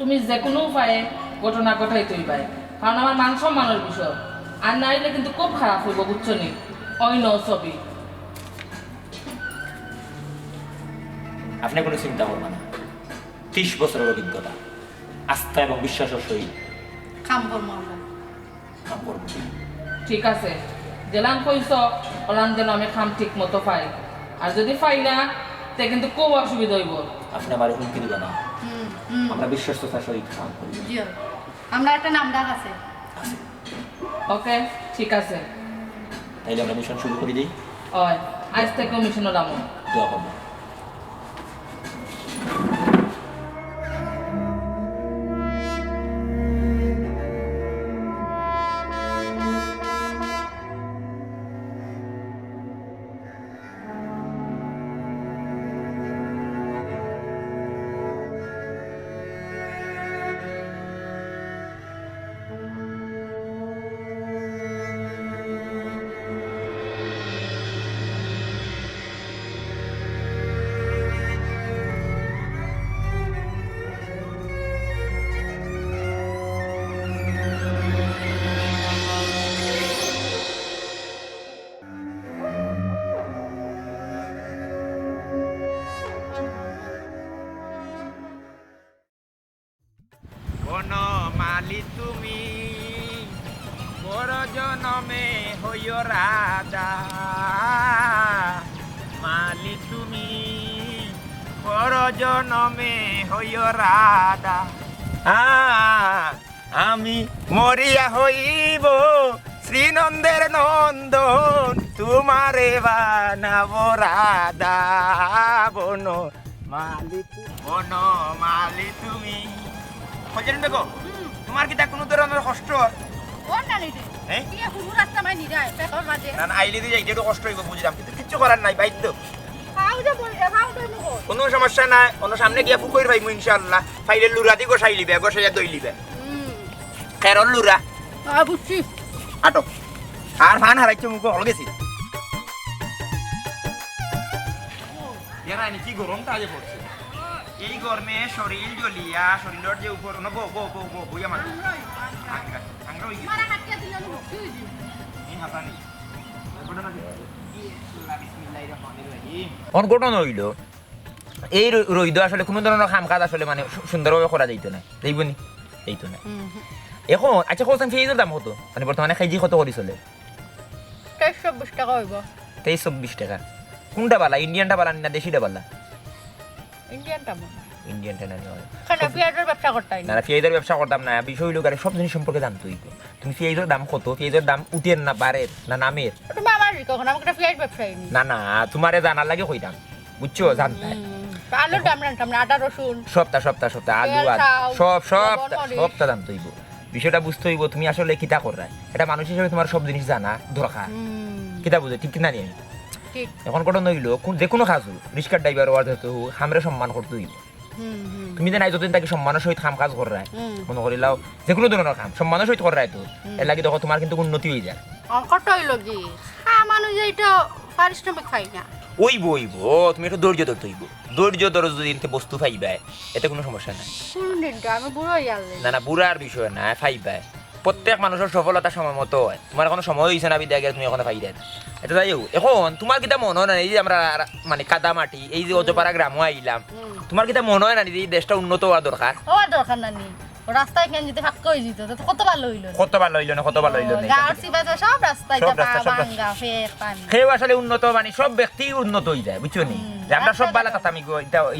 তুমি যে কোনো উপায়ে ঘটনা ঘটাই তুইবাই, কারণ আমার মান সম্মানের বিষয়। আর নাইলে কিন্তু খুব খারাপ হইব, বুঝছো নি? অন্য ছবি আপনি কোনো চিন্তা করবেন না। 30 বছরের অভিজ্ঞতা, আস্থা এবং বিশ্বাসের সহিত কাম করবো আমরা। কাম করব। ঠিক আছে, জেলান কইস ওলান যেন আমি খাম ঠিক মতো পাই। আর যদি পাই না, তে কিন্তু খুব অসুবিধা হইব। আপনি আমার হুমকি দিবেন না। হুম হুম আমরা বিশ্বস্ততার সহিত কাম করি। জিও আমরা একটা নাম ডাক আছে। ওকে, ঠিক আছে। তাইলে আমরা মিশন শুরু করে দিই। হয়, আজ থেকে মিশনের দাম। দোয়া করবো। বনমালী তুমি বড় জনমে হইয় রাধা, মালি তুমি বড় জনমে হইয় রাধা। আমি মরিয়া হইব শ্রীনন্দের নন্দন, তোমারে বানাব রাধা। বনমালী তুমি খোঁজেন দেখো, তোমার কি তা কোনো ধরনের কষ্ট? কোন নানি রে? হ্যাঁ? কি হুরু রাস্তা মাই নি যায় পেটর মাঝে। না আইলে দিয়ে যাইতে একটু কষ্ট হইব, বুঝলাম, কিন্তু কিচ্ছু করার নাই, বাইদ্য খাও যে বলি রে, খাও তো নুকো। কোনো সমস্যা নাই। অন্য সামনে গিয়া ফুকইর ভাইমু ইনশাআল্লাহ। ফাইলে লুরা দি গোসাই লিবে, গোসাইয়া দই লিবে। খেরল লুরা বুঝছি। আটক আর ফান হারাইছে মুখ হল গেছি। এরানি কি গরমটা আজ পড়ছে। এই গরমে শরীর জ্বলিয়া, শরীরের যে উপর বো বো বো বো বইয়া মাটি আঙ্গা আঙ্গা হই গেছে। মারা কাটিয়া দিল নুকো কি হইছে? এই হাসানি ঘটনা কি? বিসমিল্লাহির রহমানির রহিম। ঘটনা হইল এই রইদ আসলে কোনো ধরনের কাম কাজ আসলে মানে সুন্দরভাবে করা যাইতো না, যাইবনি এইতো না। এখন আচ্ছা কোথায় ফেজের দাম কত? মানে বর্তমানে কেজি কত করে চলে? 23 টাকা হইব। 23-24 টাকা। কোনটা বালা, ইন্ডিয়ানটা বালা না দেশিটা বালা? ইন্ডিয়ানটা মনে। ইন্ডিয়ানটা না হয়। খানা পেঁয়াজের ব্যবসা করতাই না না। পেঁয়াজের ব্যবসা করতাম না, বিষয় হইল সব জিনিস সম্পর্কে জানতো হইতো। তুমি পেঁয়াজের দাম কত, পেঁয়াজের দাম উঠের না বাড়ের না নামের? তুমি আমার কখন আমাকে একটা পেঁয়াজ ব্যবসায়ী নি। না না তোমারে জানার লাগে কইতাম, বুঝছো, জানতাম। আলুর দাম রান্তাম না, আদা রসুন সপ্তাহ সপ্তাহ সপ্তাহ আলু তেল, আর চাল, সব লবণ, মরিচ। সপ্তাহ জানতো হইব। বিষয়টা বুঝতে হইব তুমি আসলে কিতা কর রায়। এটা মানুষ হিসেবে তোমার সব জিনিস জানা দরকার। কিতা বুঝে ঠিক কিনা নিয়ে ঠিক। এখন কত নইল যে কোনো কাজ হোক, রিক্সার ড্রাইভার ওয়ার যেহেতু হামরে সম্মান করতে হইব। তুমি যে নাই যতদিন তাকে সম্মানের সহিত কাম কাজ কর রায়, মনে করিলাও যে কোনো ধরনের কাম সম্মানের সহিত কর রায়, তো এর লাগে দেখো তোমার কিন্তু উন্নতি হয়ে যায়। অঙ্কট হইল কি মানুষ এইটা পারিশ্রমিক পাই না। ওইব তুমি একটু ধৈর্য ধরতে হইব। ধৈর্য ধরো যদি এতে বস্তু পাইবে, এতে কোনো সমস্যা নাই। কোন দিনটা আমি বুড়ো হইয়ালে না না বুড়ার বিষয় না, পাইবে। প্রত্যেক মানুষের সফলতা সময় মতো হয়। তোমার এখন সময় হয়েছে না বিদ্যা গেলে তুমি এখন পাই দেয়। এটা যাই হোক, এখন তোমার কিতা মনে হয় না এই যে আমরা মানে কাদা মাটি এই যে অজপাড়া গ্রামও আইলাম, তোমার কিতা মনে হয় না যে এই দেশটা উন্নত হওয়া দরকার? হওয়ার দরকার নানি, রাস্তায় কেন যদি ফাঁকা হয়ে যেত তো কত ভালো হইলো। কত ভালো হইলো না, কত ভালো হইলো না। গাঁর সিবাতে সব রাস্তায় সব রাস্তা, সব রাস্তা। ভাঙ্গা ফেক পানি। সেও আসলে উন্নত, মানে সব ব্যক্তি উন্নত হয়ে যায়, বুঝছো নি? যে আমরা সব বালা তাতাম,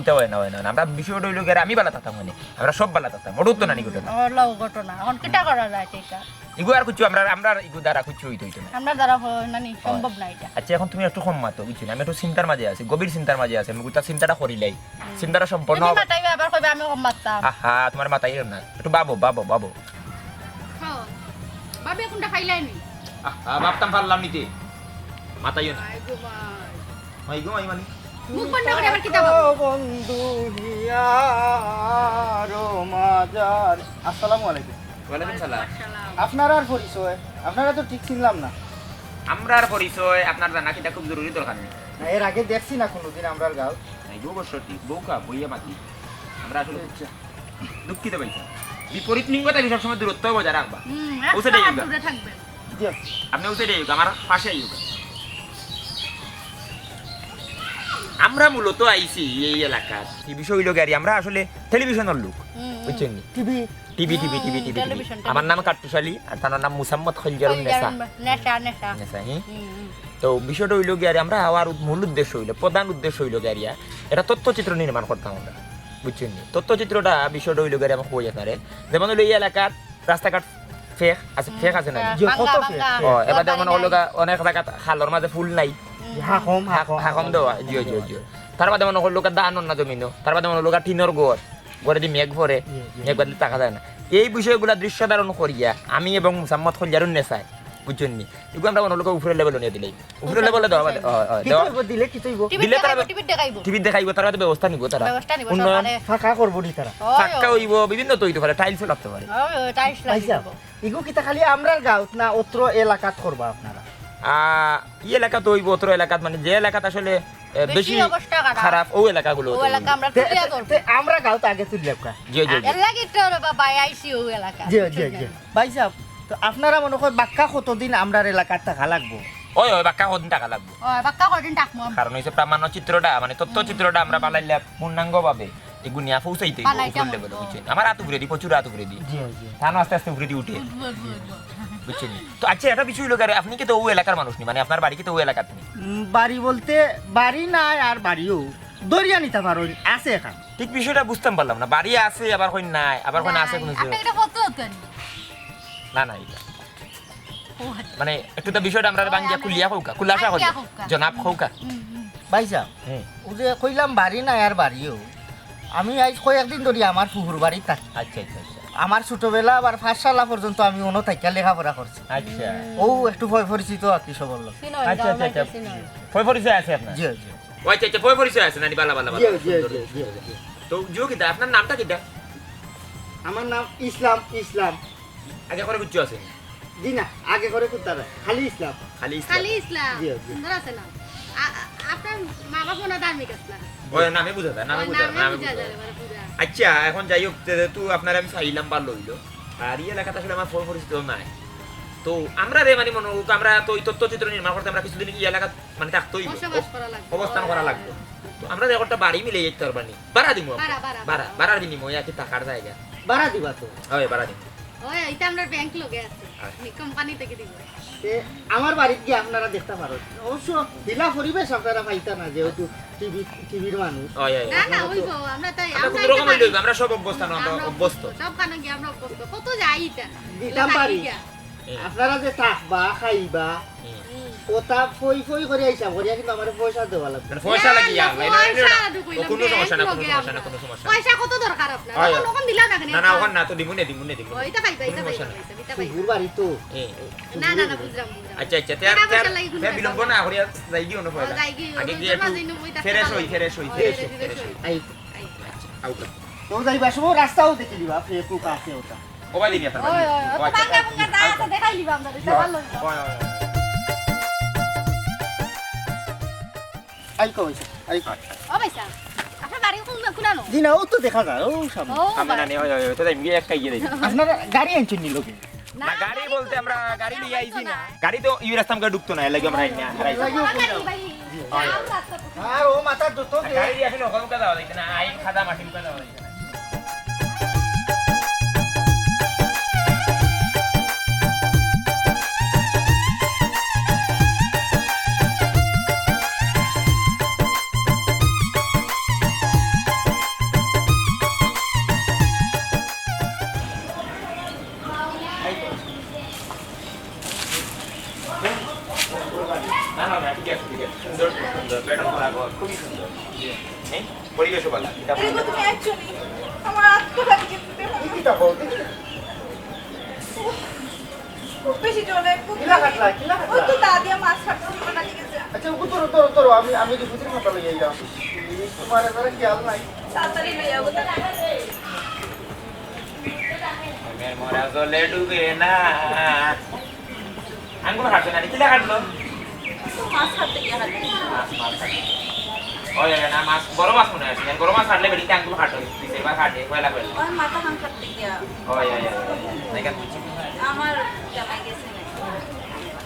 এটা হয় না আমরা বিষয়টা হইলো গিয়ে আমি বালা তাতাম, মানে আমরা সব বালা তাতাম, ওটা তো নানি ঘটনা লও ঘটনা এখন কিটা করা যায় এটা? ইগু আর কিছু আমরা আমরা ইগু দ্বারা কিছু হইতো না। আমরা দ্বারা নানি সম্ভব না এটা। আচ্ছা এখন তুমি একটু কম মাতো, বুঝছো না? আমি একটু চিন্তার মাঝে আছি, গভীর চিন্তার মাঝে আছি। আমি গোটা চিন্তাটা করিলাই, চিন্তাটা সম্পূর্ণ তুমি মাতাইবে আবার কইবে আমি কম মারতাম। আহা তোমার মাথায় না, একটু বাবো বাবো বাবো। খাও ভাবি কোনটা খাইলাই নি? আহা ভাবতাম পারলাম নিতে, মাথায় না। আই গো ভাই মাই গো মাই মানে মুখ বন্ধ করে আবার কিতা বল? বন্ধু হিয়ারো মাজার। আসসালামু আলাইকুম। ওয়ালাইকুম সালাম। আপনার আর পরিচয়? আপনারা তো ঠিক চিনলাম না। আমরার পরিচয় আপনার জানা কিটা খুব জরুরি দরকার নেই। না, এর আগে দেখছি না কোনোদিন আমরার গাঁও। নাই গো বসতি বউকা বইয়া মাতি আমরা আসলে দুঃখিত ভাইজান বিপরীত লিঙ্গটা সবসময় দূরত্ব বজায় রাখবা এক ওসে দেই হাত দূরে থাকবেন দিও আপনি ওসে দেই আমার পাশে আইও আমরা মূলত আইছি এই এলাকার এই বিষয় হইল গাড়ি আমরা আসলে টেলিভিশনের লোক বুঝছেন TV TV TV TV TV television, আমার নাম কাট্টুশালী আর তার নাম মুসাম্মদ খলজারুন নেসা নেশা নেশা নেসা হ্যাঁ তো বিষয়টা হইল গিয়ে আমরা হওয়ার মূল উদ্দেশ্য হইল প্রধান উদ্দেশ্য হইল গিয়া এটা তথ্যচিত্র নির্মাণ করতাম আমরা বুঝছেন তথ্যচিত্রটা বিষয়টা হইল গিয়ে আমাকে কই আপনারে যেমন হইল এই এলাকার রাস্তাঘাট ফেক আছে ফেক আছে না যে কত ফেক ও এবার যেমন হলো অনেক জায়গা খালর মাঝে ফুল নাই হাকম হাকম দেওয়া জিও জিও জিও তার বাদে মনে হলো দান না জমিনও তার বাদে মনে হলো টিনের ঘর ঘরে দিয়ে মেঘ ভরে মেঘ বাদলে টাকা যায় না এই বিষয়গুলো দৃশ্য ধারণ করিয়া আমি এবং মুসাম্মদ খলজারুন নেসাই বুঝছেন নি এগুলো আমরা মনে হলো উপরে লেভেলে নিয়ে দিলেই উপরে লেভেলে দেওয়া দিলে কি তৈব দিলে তারা টিভি দেখাইবো টিভি দেখাইব তারা ব্যবস্থা নিব তারা ব্যবস্থা নিব উন্নয়ন সরকারে ফাঁকা করবো নি তারা পাক্কা হইব বিভিন্ন তৈরি পারে টাইলসও লাগতে পারে টাইলস পাইছা লাগাইবো ইগো কিতা খালি আমরার গাঁত না অত্র এলাকাত করবা আপনারা ই এলাকা তো হইব অত্র এলাকাত মানে যে এলাকাত আসলে বেশি অবস্থা খারাপ ও এলাকাগুলো ও এলাকা আমরা তুলিয়া ধরবো আমরা গাঁত আগে তুললেবকা জি জি জি এর লাগি তো বাবা আইসি ও এলাকা জি জি জি ভাই সাহেব তো আপনারা মনে হয় বাক্কা কতদিন আমরার এলাকার টাকা লাগবো ওই ওই বাক্কা কদিন টাকা লাগবে ও বাক্কা কদিন টাকমু কারণ হইছে প্রামাণ্য চিত্রটা মানে তথ্যচিত্রটা আমরা বানাইলে পূর্ণাঙ্গ ভাবে এগুলো নিয়ে পৌঁছাইতে বানাইতে উপরে লেভেলে বুঝছেন আমার হাত উপরে দিই প্রচুর হাত উপরে দিই জি জি থানো আস্তে আস্তে উপরে দিয়ে উঠে বুঝছেন তো আচ্ছা একটা বিষয় হলো আপনি কি তো ও এলাকার মানুষ নি মানে আপনার বাড়ি কি তো ও এলাকার নেই বাড়ি বলতে বাড়ি নাই আর বাড়িও দরিয়া নিতে পারো আছে এখান ঠিক বিষয়টা বুঝতাম পারলাম না বাড়ি আছে আবার কই নাই আবার কই আছে কোন আপনি এটা কত হতেন না না এটা মানে একটু তো বিষয়টা আমরা বাঙ্গিয়া কুলিয়া খৌকা কুলাসা কই জনাব খৌকা ভাই সাহেব হুম ও যে কইলাম বাড়ি নাই আর বাড়িও আমি আজ কয়েকদিন ধরে আমার ফুহুর বাড়ি থাকি আচ্ছা আচ্ছা আচ্ছা আমার ছোটবেলা আবার 5 সাল পর্যন্ত আমি অন্য থাইকা লেখাপড়া করছি আচ্ছা ও একটু ভয় পরিচিত আর কি সবল লোক আচ্ছা আচ্ছা আচ্ছা ফয় পরিচয় আছে আপনার জি জি ও আচ্ছা আচ্ছা ফয় পরিচয় আছে নানি বালা বালা জি বালা জি জি জি তো জিও কিটা আপনার নামটা কিটা আমার নাম ইসলাম ইসলাম আগে করে বুঝছো আছে জি না আগে করে কুতারা খালি ইসলাম খালি খালি ইসলাম জি, জি। সুন্দর আছে না আপনার মা বাবা না ধার্মিক আসলাম ওই নামে বুঝা যায় নামে বুঝা নামে বুঝা যায় মানে পূজা আচ্ছা এখন যাই হোক যেহেতু আপনার আমি চাইলাম বা লইলো আর এই এলাকাটা আসলে আমার ফোন পরিচিত নাই তো আমরা রে মানে মনে হোক আমরা তো ওই তথ্যচিত্র নির্মাণ করতে আমরা কিছুদিন এই এলাকা মানে থাকতেই বসবাস করা লাগবে অবস্থান করা লাগবে তো আমরা একটা বাড়ি মিলে যেতে পারবানি ভাড়া দিব ভাড়ার বিনিময়ে আর কি টাকার জায়গা বাড়া দিবা তো ওই ভাড়া দিব ওই এটা আমরা ব্যাংক লগে আছে কোম্পানি থেকে দিব তে আমার বাড়িতে গিয়ে আপনারা দেখতে পারো অবশ্য হিলা পরিবেশ আপনারা পাইতা না যেহেতু টিভির মানুষ ওই ওই না না ওইবো আমরা তাই আমরা কোন রকম লইব আমরা সব অবস্থান আমরা অভ্যস্ত সব কানে গিয়ে আমরা অভ্যস্ত কত যাই এটা দিতাম পারি আপনারা যে থাকবা খাইবা ওটা ফই ফই করে আইসা করিয়া কিন্তু আমার পয়সা দেওয়া লাগবে মানে পয়সা লাগি কোনো সমস্যা না কোনো সমস্যা না কোনো সমস্যা না পয়সা কত দরকার আপনার হয়, তখন ওখান দিলা না কেন না না ওখান না তো দিমু নে দিমু ওইটা পাইবা এটা কোনো সমস্যা পাইবা নাই। এটা পাইবা ফুহুর বাড়ি তো না না না বুঝলাম আচ্ছা আচ্ছা তে আর তে বিলম্ব না করিয়া যাই দিও না পয়লা যাই গিয়ে আগে গিয়ে ওই একটু জন্য ওই ফ্রেশ হই ফ্রেশ হই ফ্রেশ হই আই আউকা তো যাইবা সময় রাস্তাও দেখে দিবা ফেসবুক আছে ওটা ওবাই দিনি আপনার ওই ওই বাঙ্গা বাঙ্গা দা আছে দেখাই লিবা আমরা এটা ভালো আই কইছে আই ও ভাইসা আপনার বাড়ি কোন কোনানো জি না ও তো দেখা যায় ও সামনে ও আমরা না হয় হয় তো যাই গিয়ে এক কাইয়ে দেই আপনারা গাড়ি আনছেন নি লোকে না গাড়ি বলতে আমরা গাড়ি নিয়ে আইছি না গাড়ি তো ইউ রাস্তা আমরা ঢুকতো না এর লাগি আমরা আইনা আর ও মাথার যত গাড়ি দিয়ে আসলে ওখানে কাদা হইছে না আই খাদা মাটি কাদা হইছে না না না ঠিক আছে সুন্দর সুন্দর বেডরুম করা ঘর খুবই সুন্দর হ্যাঁ পরিবেশও ভালো এটা তুমি অ্যাকচুয়ালি আমার আত্মটা কিটা বলতে খুব বেশি জলে খুব কিলা কাটলা কিলা ওই তো কাটলা দাদিয়া মাছ কাটতে বানা লিখেছে আচ্ছা ওকে তোর তোর তোর আমি যে ফুটির কথা লই যাইলাম তোমার এবারে খেয়াল নাই তাড়াতাড়ি লই যাবো মের মোরা জলে ডুবে না আঙ্গুল কাটবে না কিলা কাটলো মাছ কাটতে গিয়ে হাতে মাছ মাছ কাটবে ওই না মাছ বড় মাছ মনে আছে বড় মাছ কাটলে বেরিয়ে আঙ্গুল কাটো এবার কাটে কয়লা কয়লা ওই মাথা খান কাটতে গিয়া ওই নাই কেন বুঝছি আমার জামাই গেছে না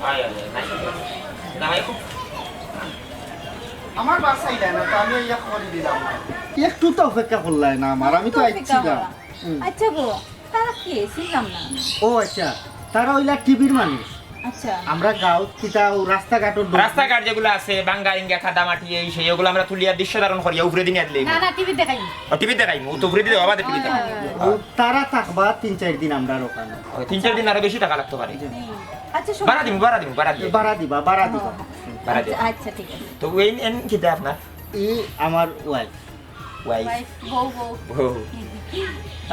ওই নাই জামাই খুব আমার বাসাই দেয় না তো আমি ইয়া করে দিলাম একটু তো অপেক্ষা করলাই না আমার আমি তো আইছিলাম আচ্ছা গো তারা কি ছিলাম না ও আচ্ছা তারা ওইলা টিভির মানুষ আচ্ছা আমরা গাঁও কিতা রাস্তাঘাটর রাস্তাঘাট যেগুলো আছে বাঙ্গা ইঙ্গা খাদা মাটি এই সেই ওগুলো আমরা তুলিয়া দৃশ্য ধারণ করি উপরে দিন আদলে না না টিভি দেখাই ও টিভি দেখাই ও তো উপরে দিতে বাবা টিভি দেখাই তারা থাকবা 3-4 দিন আমরা ওখানে 3-4 দিন আরো বেশি টাকা লাগতে পারে আচ্ছা শোনো বাড়া দিমু বাড়া দিবা বাড়া দিও আচ্ছা ঠিক আছে তো এই এন কিটা আপনার এই আমার ওয়াইফ ওয়াইফ বউ বউ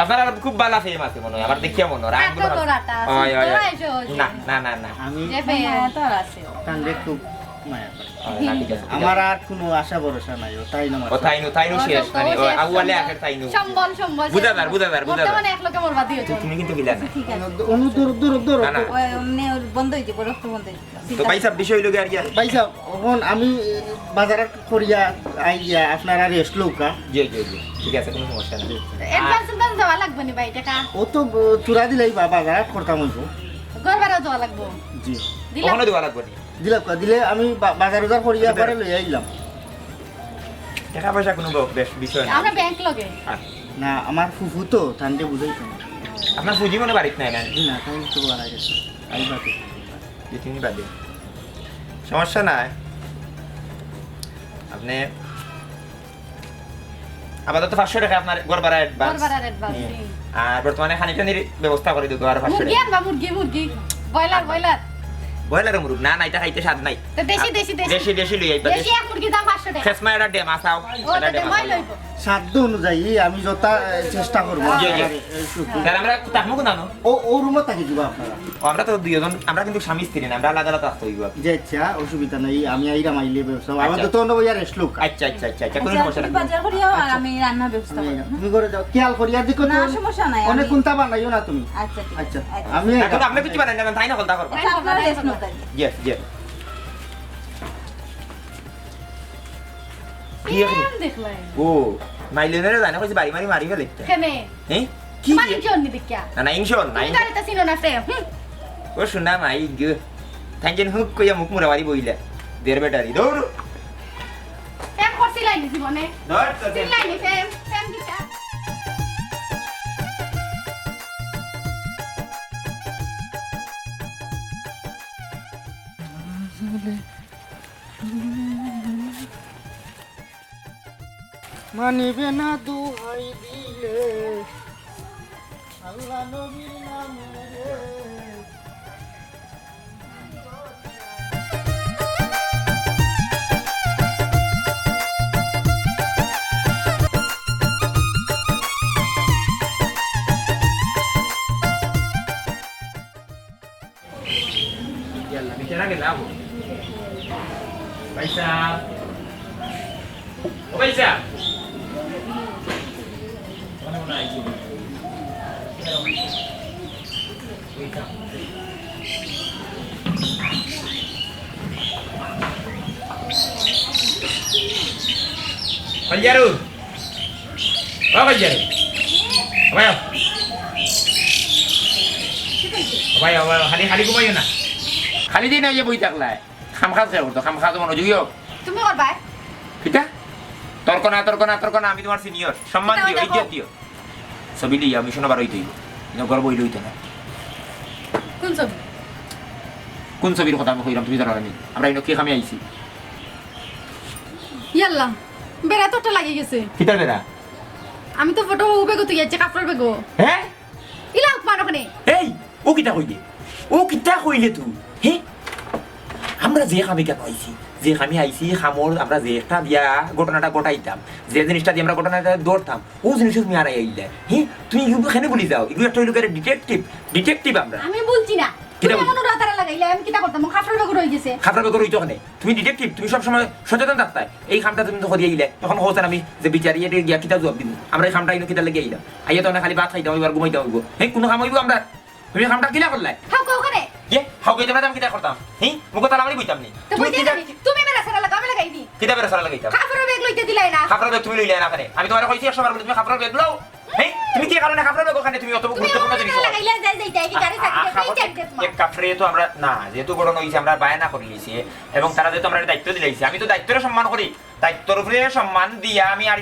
আপনার আর খুব ভালো ফেম আছে মনে হয় আমার দেখিয়া মনে হয় এত গোড়াটা আছে, ওই, ওই, ওই। তোরাই সহজ। না না না না আমি যে ফের। তোর আছে কান্দে খুব মায়া করে ওই, না, ঠিক আছে, ঠিক আছে। আমার আর কোনো আশা ভরসা নাই ও তাই না ও তাইনু শেষ মানে ও শেষ, আউয়ালে সম্বল। আখের তাইনু সম্বল সম্বল বুঝাদার। বর্তমানে এক লোকে মরবা দিও তুমি কিন্তু মিলা না ঠিক আছে অনু দূর না, না। ওই অমনি ওর বন্ধ হয়ে যাবে রক্ত বন্ধ হয়ে যাবে তো ভাই সব বিষয় হইলো কি আর কি ভাই সাহেব এখন আমি বাজার করিয়া আইয়া আপনারা রেস্ট লৌকা জি জি জি ঠিক আছে কোনো সমস্যা নেই অ্যাডভান্স অ্যাডভান্স দেওয়া লাগবে নি ভাই টাকা ও তো চূড়া দিলেই বাজার করতাম হইব ঘর ভাড়াও দেওয়া লাগবো জি দিলাম কখনো দেওয়া লাগবে না দিলে আমি বাজার করিয়া পরে লই আইলাম টাকা পয়সা কোনো বেশ বিষয় না আমরা ব্যাংক লগে না আমার ফুফু তো ঠান্ডে বুঝাইতো না আপনার পুঁজি মনে বাড়িতে নাই না জি না তাই তো বাড়া গেছে আইবাতে যে তিনি বাদে সমস্যা নাই আপনি আপাতত 500 টাকা আপনার ঘর ভাড়া ঘর অ্যাডভান্স ভাড়ার অ্যাডভান্স আর বর্তমানে খানিটানির ব্যবস্থা করে দেবো আর 500 মুরগি টাকা আনবা মুরগি ব্রয়লার বয়লার মুরুগ না না এটা খাইতে স্বাদ নাই তো দেশি দেশি লই আইবা দেশি এক মুরগির দাম 500 টাকা খেসমা এটা ডেম আসাও ও এটা তো ডেম মই লইব সাধ্য অনুযায়ী আমি যথা চেষ্টা করবো জি, জি। তাহলে আমরা তাহমু কোন আনো ও রুমত থাকি দিব আপনারা ও, আমরা তো দুইজন আমরা কিন্তু স্বামী স্ত্রী না আমরা আলাদা আলাদা থাকতে হইব যে আচ্ছা অসুবিধা নেই আমি আইরা মাইলে ব্যবসা আচ্ছা। আমাদের তো অন্য বইয়া রেস্ট লোক আচ্ছা আচ্ছা আচ্ছা আচ্ছা কোনো আচ্ছা, সমস্যা তুমি নাই বাজার করিও আর আমি রান্নার ব্যবস্থা করব তুমি করে যাও খেয়াল করিয়া দেখো না সমস্যা নাই অনেক আমি- কুন্তা বানাইও না তুমি আচ্ছা ঠিক আচ্ছা আছে আমি এখন আপনি কিছু বানাই না তাই না কথা করবা আচ্ছা, আপনার রেস্ট নাও তাই ইয়েস ইয়েস কি এখানে দেখলাই ও মাইলেনের জানা কইছে বাড়ি মারি ফেলে কেনে হ্যাঁ কি মানে কি অন্য দেখিয়া না না ইনশন না তুমি গাড়িতে চিনো না ফ্রেম ও শুনা মাই গো থাইজেন হুক কইয়া মুখ মুরা বাড়ি বইলা দের বেটারি দৌড় ফ্রেম করছিলাই নি জীবনে দৌড় তো চিনলাই নি ফ্রেম দিছা মানিবে না দুহাই দিলে আল্লাহ নবীর নামে রে। Yalla, me queda que lavo. Paisa. O Paisa. Mana mana aja. Panjaru. Apa Panjaru? Apa ya? Apa ya? Hari kumayo na. খালি দিন যে বই থাকলাই খামখা খেয়ে করতো খামখা তো মনোযোগী হোক তুমি করবা কিটা তর্ক না আমি তোমার সিনিয়র সম্মান দিও দেখো। ইজ্জত দিও ছবি দিই আমি শোনা বার হইতে হইব গর্ব হইলে হইতো না কোন ছবি কোন ছবির কথা আমি কইলাম তুমি জানো না আমরা ইনো কি খামি আইছি ইয়াল্লা বেড়া তোটা লাগি গেছে কিটার বেড়া আমি তো ফটো বেগো তুই যাচ্ছে কাপড় বেগো হ্যাঁ ইলা মার ওখানে এই ও কিটা কইলে তুই হে আমরা যে খামি কেন আইছি যে খামি আইছি খামর আমরা যে একটা দিয়া ঘটনাটা ঘটাইতাম যে জিনিসটা দিয়ে আমরা ঘটনাটা দৌড়তাম ও জিনিসটা তুমি আর আইলে হ্যাঁ তুমি এখানে বলি যাও এগুলো একটা হইলো ডিটেকটিভ আমরা আমি বলছি না কিটা তুমি বলছি? মনে রাতারা লাগাইলে আমি কিটা করতাম কাপড় বেগো রয়ে গেছে খাবার বেগর হইতো ওখানে তুমি ডিটেকটিভ তুমি সবসময় সচেতন থাকতে এই খামটা তুমি তো করিয়ে গেলে তখন হোসেন আমি যে বিচারি এটা গিয়া কিতা জবাব দিব আমরা এই খামটা কিতা লেগে আইলাম আইয়া তো খালি ভাত খাইতাম এবার ঘুমাইতাম হইব হ্যাঁ কোনো খাম হইব আমরা তুমি খামটা কিলা করলাই হাও কো ওখানে ইয়ে হাও কইতে পারতাম কিতা করতাম হ্যাঁ মুখ তালা মারি বইতাম নি তো বইতে জানি তুমি মেরা সারা লাগা আমি লাগাই দি কিতা বেরা সারা লাগাইতাম কাপড় বেগ লইতে দিলাই না খাবার ব্যাগ তুমি লইলে না কেন আমি তোমার কইছি 100 বার বলে তুমি খাবার ব্যাগ লও হেই তুমি কি কারণে খাবার ব্যাগ ওখানে তুমি অত গুরুত্বপূর্ণ জিনিস লাগাইলে যাই যাই কি গাড়ি চাকি খাবার এক কাপড়ে তো আমরা না যেহেতু বড় হইছে আমরা বায়না করে লিছি এবং তারা যেহেতু আমরা দায়িত্ব দিলাইছি আমি তো দায়িত্বের সম্মান করি দায়িত্বের উপরে সম্মান দিয়া আমি আর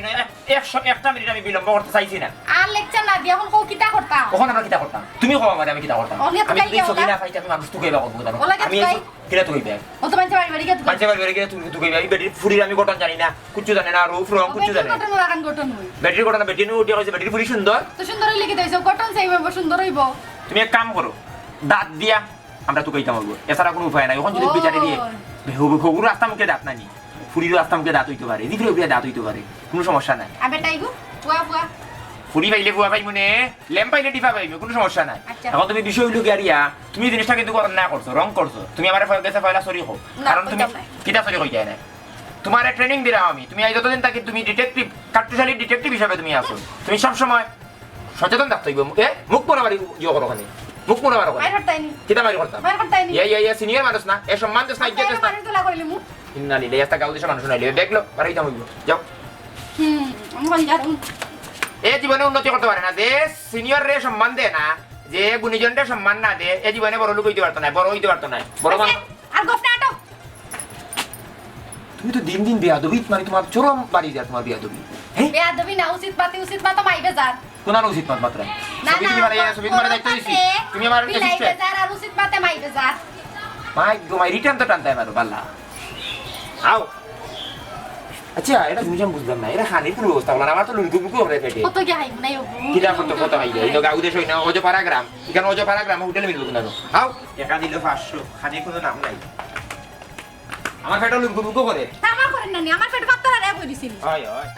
100 মিনিট আমি বিলম্ব করতে চাইছি না আর লেকচার না দিয়া এখন কও কিটা করতাম কখন আমরা কিটা করতাম তুমি কও আমারে আমি কিটা করতাম ওলে তো আমি গাই তুই গেলা। সবই না পাইছি আমি মানুষ তুকে লাগব জানো ওলে কে আমি তুকাই? কিটা তুই ব্যাগ ও তো মানছে বাড়ি বাড়ি কে পাঁচে বার বেরে গিয়ে তুই তুকে আমি বেটির ফুরির আমি গঠন জানি না কুচ্চু জানে না রূপ রং কুচ্চু জানে গঠন লাগান গঠন হই বেটির গঠন বেটি নি উঠে কইছে বেটির ফুরি সুন্দর তো সুন্দর হইলে কি দইছো গঠন চাইবে সুন্দর হইব তুমি এক কাম করো দাঁত দিয়া আমরা তো কইতাম বলবো এছাড়া কোনো উপায় নাই এখন যদি বিচারে দিয়ে ভেগু রাস্তা মুখে দাঁত নানি ফুরির রাস্তা মুখে দাঁত হইতে পারে দিফরে উপরে দাঁত হইতে পারে কোনো সমস্যা নাই আবে টাইগু ফুয়া ফুয়া ফুরি পাইলে বুয়া পাই মনে ল্যাম্প পাইলে টিফা পাইবে কোনো সমস্যা নাই আচ্ছা। এখন তুমি বিষয় হইলো গিয়ারিয়া তুমি জিনিসটা কিন্তু না করছো রং করছো তুমি আমার কাছে পয়লা সরি হো না, কারণ তুমি কইতাম না। কিটা সরি কই যায় না তোমার ট্রেনিং দিলাম আমি তুমি আই যতদিন থাকি তুমি ডিটেকটিভ কার্টুশালী ডিটেকটিভ হিসাবে তুমি আছো তুমি সব সময় সচেতন থাকতে হইব মুখ পোড়াবাড়ি ইয়ে করো ওখানে মুখ পোড়াবার ওখানে মাইর করতাইনি কিটা মারি করতাম মাইর করতাইনি ইয়া সিনিয়র মানুষ না এ সম্মান দেশ না ইজ্জত দেশ না মাইর তোলা করিলি মু ইন্না লিলে এস্তা গাউদেশ মানুষ নাইলে দেখলো বাড়াই যাও যাও আমি কোন যাম এ জীবনে উন্নতি করতে পারে না যে সিনিয়র রে সম্মান দেয় না যে গুণীজনরে সম্মান না দেয় এ জীবনে বড় লোক হইতে পারতো না বড় হইতে পারতো না বড় মানুষ আর গফনা আটো তুমি তো দিন দিন বেয়াদবি মানে তোমার চরম বাড়ি যায় তোমার বেয়াদবি হ্যাঁ বেয়াদবি না উচিত মতো মাইবে যার কোন উচিত মত মাত্রা না ছবি তুমি মানে ছবি তোমার দায়িত্ব দিছি তুমি আমার মাইবে অ্যাসিস্ট্যান্ট যার আর উচিত মতে মাইবে যার মাই তোমার রিটার্ন তো টানতে মারো বাল্লা আও আচ্ছা এটা তুমি যেন বুঝলাম না এটা খানির কোনো ব্যবস্থা হলো না আমার তো লুনকু বুকু হবে পেটে কত কি হাই নাই কিটা কত হাইলে এই গাউ দেশ হই না অজপাড়া গ্রাম এখানে অজপাড়া গ্রাম হোটেলে মিলবো না আও টাকা দিল 500 খানি কোনো নাম নাই আমার পেটে লুনকু বুকু করে আমার করেন না আমার পেট পাতলা রে কই দিছিল হয় হয়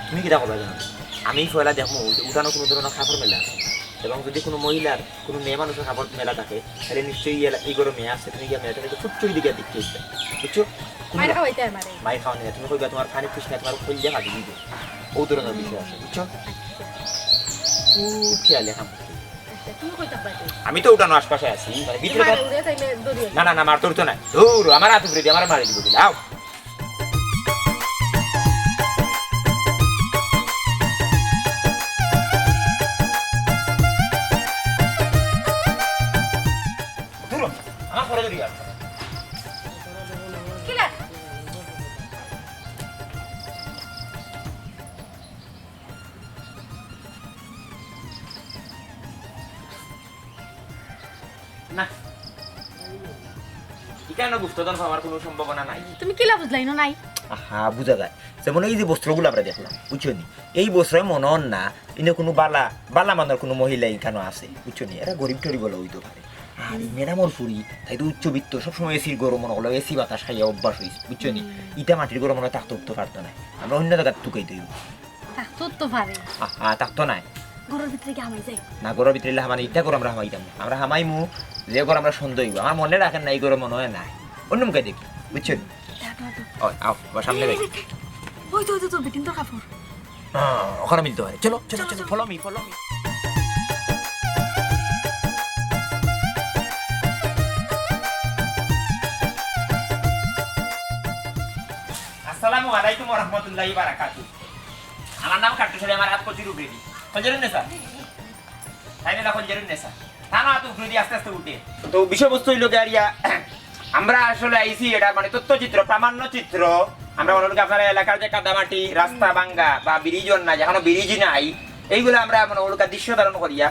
তুমি কিটা করবা জানো আমি ফয়লা দেখবো উঠানো কোনো ধরনের খাবার মেলা আছে এবং যদি কোনো মহিলার কোনো মেয়ে মানুষের খাবার মেলা থাকে তাহলে নিশ্চয়ই এই গরম মেয়ে আছে তুমি গিয়ে মেয়েটাকে ফুটচুরি দিকে দেখতে বুঝছো মাইর খাওয়াইতে আমারে মায়ের খাওয়া নেই তুমি কইবা তোমার খানি কৃষ্ণ তোমার খোল দিয়ে কাটি দিবে ও ধরনের বিষয় আছে বুঝছো খুব খেয়ালে খাম তুমি কইতা পাইতে আমি তো উঠানো আশপাশে আছি মানে ভিতরে মারে উড়ে তাইলে দড়িয়ে না না না মার তোর তো নাই দৌড় আমার হাত উপরে দিয়ে আমার মারি দিব দিলে আও দূর আমার পরে দিবি আর কিলা না এখানে গুপ্তধন পাওয়ার কোনো সম্ভাবনা নাই তুমি কিলা বুঝলাই না নাই হ্যাঁ বুঝা যায় যেমন এই যে বস্ত্রগুলো আমরা দেখলাম বুঝছো নি এই বস্ত্রে মনে হন না ইনে কোনো বালা বালা মানের কোনো মহিলা এখানে আছে বুঝছো নি এরা গরিব টরি বলে হইতে পারে আর এই মেডামর ফুরি তাই তো উচ্চবিত্ত সবসময় এসির গরম মনে হলো এসি বাতাস খাইয়া অভ্যাস হয়েছে বুঝছো নি ইটা মাটির গরম মনে থাকতে উঠতে পারতো না আমরা অন্য জায়গায় টুকাই দিই তোর তো পারে হ্যাঁ থাকতো নাই ঘরের ভিতরে কি আমায় যাই না গরম ভিতরে মানে ইটা করে আমরা হামাইতাম না আমরা হামাইমু যে গরম আমরা সন্দেহ হইব আমার মনে রাখেন না এই গরম মনে হয় নাই অন্য মুখে দেখি বুঝছো নি আও বা সামনে দেখি ওই তো বিটিন তো কাপড় ওখানে মিলতে পারে চলো চলো চলো ফলো মি আসসালামু আলাইকুম ওয়া রাহমাতুল্লাহি ওয়া বারাকাতুহু আমার নাম কাটুশালী আমার হাত কচি রুবরেদি খঞ্জরুন নেসা তাই না খঞ্জরুন নেসা না তো উগরদি আস্তে আস্তে উঠে তো বিষয়বস্তু হইলো গাড়িয়া আমরা আসলে আইছি এটা মানে তথ্যচিত্র প্রামাণ্য চিত্র আমরা মনে করি আপনার এলাকার যে কাদামাটি রাস্তা ভাঙ্গা বা ব্রিজর না যেখানে ব্রিজ নাই এইগুলো আমরা মনে করি দৃশ্য ধারণ করিয়া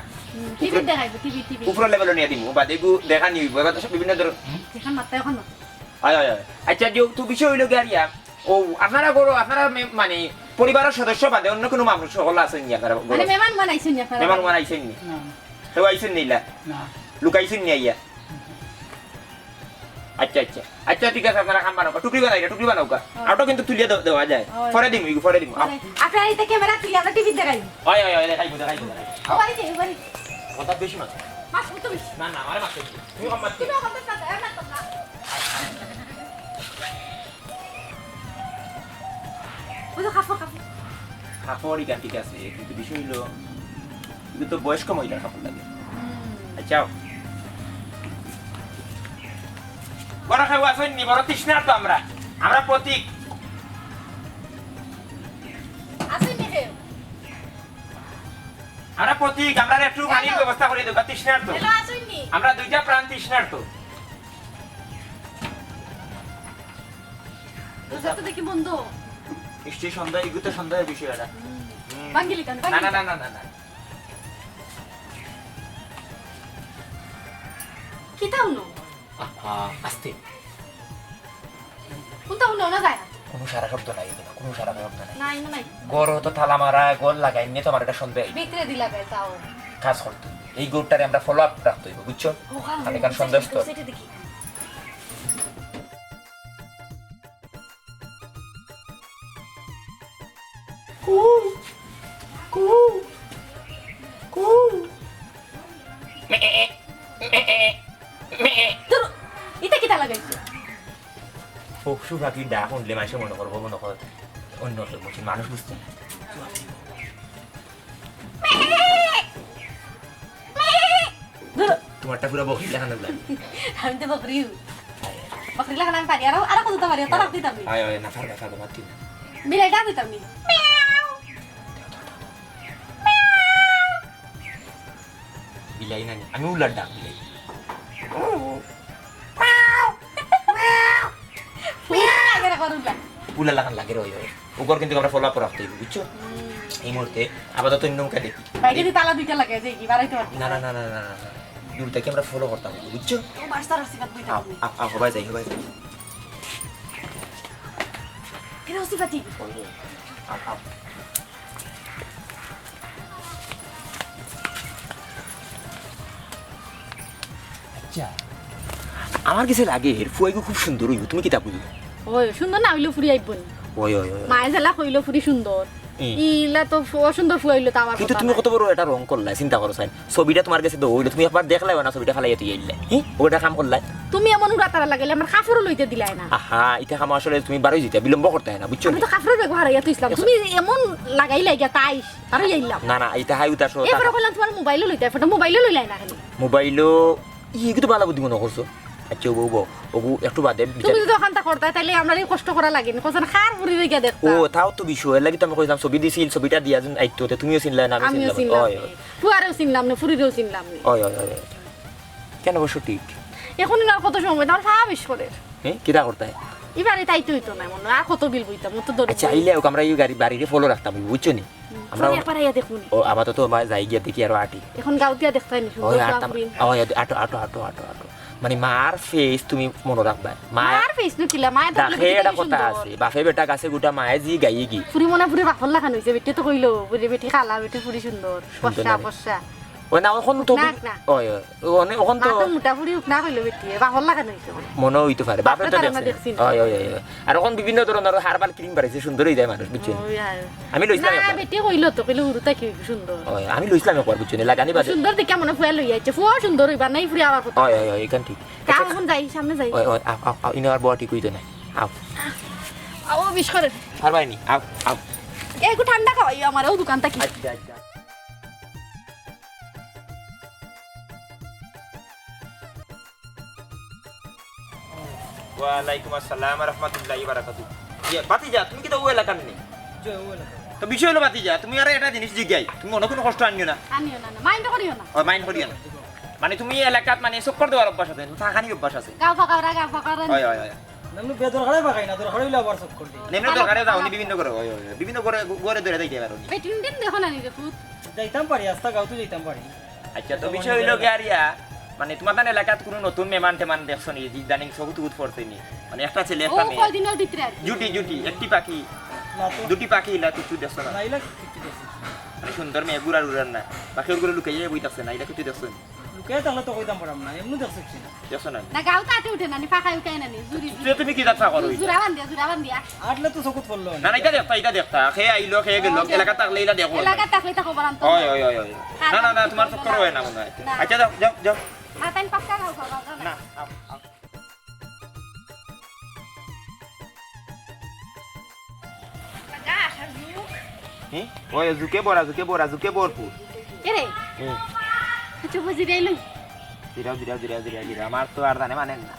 টিভি দেখাইবো টিভি উপর লেভেলে নিয়ে দিব বা দেখু দেখা নিব এবার তো সব বিভিন্ন ধরনের এখন মাত্রা এখন হয় আচ্ছা যে তো বিষয় হইলো গাড়িয়া ও আপনারা গরো আপনারা মানে পরিবারের সদস্য বাদে অন্য কোনো মানুষ সকল আছেন নি আপনারা মানে মেহমান বানাইছেন আপনারা মেহমান বানাইছেন নি? না, เ কেউ আইছেন নিলা না। লুকাইছেন নি আইয়া আচ্ছা আচ্ছা আচ্ছা ঠিক আছে আপনারা খাম বানাও টুকরি বানাও আউটো কিন্তু তুলিয়ে দেওয়া যায় পরে দিমু আপনার এই ক্যামেরা তুই আমরা টিভি দেখাই ওই দেখাইবো ও বাড়ি যাই বাড়ি কথা বেশি মাছ মাছ তুমি না আমারে মাছ তুমি কম মাছ তুমি আমাদের সাথে না তো না ওই তো খাফা কাপড়ই গান ঠিক আছে কিন্তু বিষয় হইলো কিন্তু তো বয়স্ক মহিলার কাপড় লাগে আচ্ছা বড় খাবো আসেননি বড় তৃষ্ণার তো আমরা প্রতীক আসেন নি হে আমরা প্রতীক আমরা একটু পানির ব্যবস্থা করে দেবো তৃষ্ণার তো হ্যালো আসেন নি আমরা দুইটা প্রাণ তৃষ্ণার তো দোসা তো দেখি বন্ধ নিশ্চয়ই সন্ধ্যা এগুলো তো সন্ধ্যার বিষয় এটা বাঙ্গিলি কান না কি তাও নো আস্তে কোনটা নো না যায় কোনো সারা শব্দ নাই কোনো সারা শব্দ নাই নাই না নাই গড় তো থালা মারা গোল লাগাই নিয়ে তোমার এটা সন্দেহ বিক্রে দিলা বে তাও কাজ করতে এই গোটারে আমরা ফলো আপ রাখতে হইব বুঝছো আমি কারণ সন্দেহ তো সেটা দেখি এটা কি তা লাগাইছে পশু পাখি ডাক শুনলে মাসে মনে করবো অন্য বলছি মানুষ বুঝতে না তোমারটা পুরো বকি দেখানো লাগে আমি তো বকরি লাগান আমি পারি আর কত পারি তারা দিতাম নি আয় না ফারবা মাতি না বিরাইটা দিতাম নি বিলাই না আমি উলার ডাক বিলাই আগে করুলা উলা লাগান লাগে রই ওগর কিন্তু আমরা ফলো আপ রাখতে হইব বুঝছো এই মুহূর্তে আপাতত নৌকা দেখি বাইরে দি তালা দুইটা লাগে যে কি বাড়াইতে পারবি না দূর থেকে আমরা ফলো করতাম বুঝছো ও মাস্টার সিফাত বইতা হবাই যাই কেন সিফাতি আচ্ছা আমার কাছে লাগে এর ফুয়াইগো খুব সুন্দর হইব তুমি কি তা বুঝো ওই সুন্দর না হইলো ফুরি আইব নি ওই মায়ে জেলা কইলো ফুরি সুন্দর ইলা তো সুন্দর ফুয়াইলো তো আমার কিন্তু তুমি কত বড় এটা রং করলা চিন্তা করো সাইন ছবিটা তোমার কাছে দাও তুমি একবার দেখলাই না ছবিটা ফেলাই তুই আইলে হ্যাঁ ওটা কাম করলাই তুমি এমন উড়াতারা লাগাইলে আমার কাপড় লইতে দিলাই না আহা এটা কাম আসলে তুমি বারোই যেতে বিলম্ব করতে হয় না বুঝছো আমি তো কাপড় ব্যবহার ইয়া তো ইসলাম তুমি এমন লাগাইলাই গিয়া তাইস আর আইলাম না এটা হাই উতাস এবারে কইলাম তোমার মোবাইল লইতে ফটো মোবাইল লইলাই না খালি মোবাইলও কিন্তু ভালো বুদ্ধি মনে করছো আচ্ছা বউ ওগু একটু বাদে তুমি যদি ওখানটা করতা তাইলে আমরা কষ্ট করা লাগে না কোন খার পুরি গিয়া দেখতা ও তাও তো বিষয় লাগি তো আমি কইলাম ছবি দিছিল ছবিটা দিয়া যেন আইতো তুমিও চিনলা না আমি আমিও চিনলাম চিনলাম ফুয়ারেও চিনলাম না ফুরিরেও চিনলাম না ওই কেন অবশ্য ঠিক এখন না কত সময় তার ফাবিশ করে হ্যাঁ কিটা করতে হয় এবারে তাই তো হইতো না মনে আর কত বিল বইতাম তো দৌড় আচ্ছা আইলে আমরা এই গাড়ি বাড়িতে ফলো রাখতাম বুঝছো নি আমরা পারাইয়া দেখুন ও আপাতত যাই গিয়া দেখি আরো আটি এখন গাউতিয়া দেখতাই নি ওই আটো মানে মার ফেস তুমি মনে রাখবা মার ফেস নো কিলা মায়ে তো দেখে এটা কথা আছে বাপে বেটা কাছে গোটা মায়ে জি গাইয়ে গি ফুরি মনে ফুরি বাফল লাগান হইছে বেটে তো কইলো বুড়ি বেটি খালা বেটি ফুরি সুন্দর পশা ওই না এখন তো ওই এখন তো মাথা মোটা ফুরি উঠনা কইলো বেটি বাফল লাগান হইছে মনে হইতে পারে বাপে তো দেখছে ওই আর এখন বিভিন্ন ধরনের হারবাল ক্রিম বাড়াইছে সুন্দর হই যায় মানুষ বুঝছেন আমি লইছিলাম না বেটি কইলো তো কইলো উরুতা কি সুন্দর ওই আমি লইছিলাম একবার বুঝছেন লাগানি বাদে সুন্দর দেখে মনে ফুয়া লই আইছে ফুয়া সুন্দর হইবা নাই ফুরি আবার কথা ওই এখান ঠিক এখন যাই সামনে যাই ওই ইনার বডি কইতো না আও বিশ করে হারবাইনি আও একটু ঠান্ডা খাওয়াই আমার ও দোকানটা কি আচ্ছা ওয়ালাইকুম আসসালাম ওয়া রাহমাতুল্লাহি ওয়া বারাকাতুহু বাতিজা তুমি কি তো ওই এলাকার নেই তো বিষয় হলো বাতিজা তুমি আর একটা জিনিস জিজ্ঞাই তুমি অন্য কোনো কষ্ট আনিও না আনিও না মাইন্ড করিও না ও মাইন্ড করিও না মানে তুমি এলাকাত মানে চক্কর দেওয়ার অভ্যাস আছে থাকানি অভ্যাস আছে গাও ফাকারা হয় নামু বেদরখারে বাগাই না দরখারে হইলো আবার সব করতে নেমনে দরকারে যাও নি বিভিন্ন করে বিভিন্ন করে ঘরে ধরে যাইতে পারো বেটিন দিন দেখো না নি ফুট যাইতাম পারি আস্তা গাঁওতে যাইতাম পারি আচ্ছা তো বিষয় হইলো গিয়ারিয়া মানে তোমার তান এলাকাত কোনো নতুন মেহমান টেমান দেখছো নি ইদানিং সবুত উত পড়ছে নি মানে একটা ছেলে ও একটা মেয়ে কয় দিনের ভিতরে জুটি একটি পাখি না তো দুটি পাখি ইলা কিছু দেখছো না নাইলা কিছু দেখছি মানে সুন্দর মেয়ে গুড়ার উড়ার না পাখি ওগুলো লুকাইয়ে বইতাছে না এটা কিছু দেখছো লুকাই তাহলে তো কইতাম পারাম না এমনি দেখছ কি দেখছো না না গাও তাতে উঠে নানি ফাঁকাই উঠে নানি জুরি তুমি কি যাত্রা করো জুরা বান্ধিয়া আটলে তো চকুত পড়লো না না এটা দেখতা খেয়ে আইলো খেয়ে গেল এলাকা থাকলে এটা দেখো এলাকা তাকলে তা খবর আনতো ওই ওই ওই ওই না না না তোমার চক্কর হয় না মনে হয় আচ্ছা যাও যাও যাও আর তাই পাক্কা গাও খাওয়া না আও, আও। গা আসার যুগ হুম? ওই ঝুঁকে ভরপুর এরে হুম। আচ্ছা বুঝি দিলুই জিরাও আমার তো আর জানে মানেন না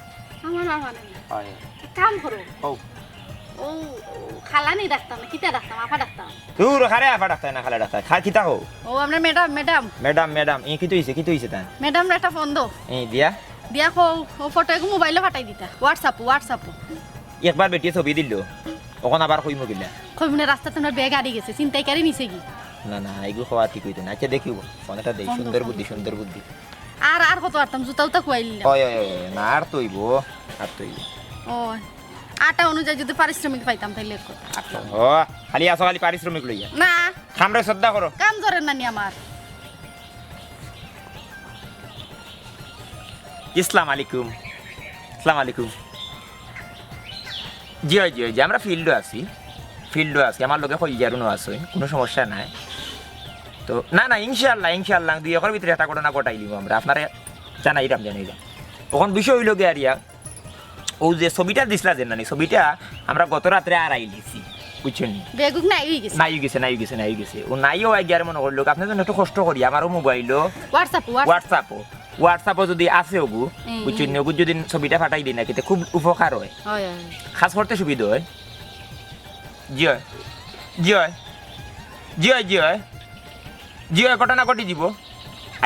আমার আর মানে না হয় কাম করো ও ও খালানি ডাকতাম না কিতা ডাকতাম আপা ডাকতাম দূর খারে আফা ডাক্তার না খালে ডাক্তার খা কিতা হো ও আমরা ম্যাডাম ম্যাডাম ই কি হইছে তান ম্যাডাম একটা ফোন দো এই দিয়া দিয়া কো ও ফটো এক মোবাইলে পাঠাই দিতা হোয়াটসঅ্যাপ একবার বেটি ছবি দিল ওখান আবার কইমো গিলা কইমনে রাস্তা তোমার ব্যাগ আড়ি গেছে চিন্তাই কারি নিছে কি না না এগুলো খাওয়া ঠিক হইতো না আচ্ছা দেখিব ফোনটা দেই সুন্দর বুদ্ধি আর কত আরতাম জুতা উতা খুয়াইলি না ওই ওই ওই, না আর তৈব ও আটা অনুযায়ী যদি পারিশ্রমিক পাইতাম তাইলে এক কথা ও খালি আসো খালি পারিশ্রমিক লইয়া না খামরে শ্রদ্ধা করো কাম জরেন নানি আমার আসসালামু আলাইকুম জি আমরা ফিল্ডও আছি আমার লোকে হইয়ারও আছে কোনো সমস্যা নাই তো না ইনশাআল্লাহ দুই একের ভিতরে একটা ঘটনা ঘটাইলিম আমরা আপনারা জানাইলাম তখন বিষয় হইল গে আরিয়া ও যে ছবিটা দিছিলা যে নানি ছবিটা আমরা গত রাত্রে আর আইলিছি বুঝছেন বেগুক নাই হই গেছে নাই গেছে ও নাইও আইয়ার মনে করলো আপনার জন্য একটু কষ্ট করি আমারও মোবাইলও হোয়াটসঅ্যাপও যদি আছে ওগু বুঝছেন ওগু যদি ছবিটা ফাটাই দিই না কিন্তু খুব উপকার হয় খাস করতে সুবিধা হয় জি হয় ঘটনা ঘটি দিব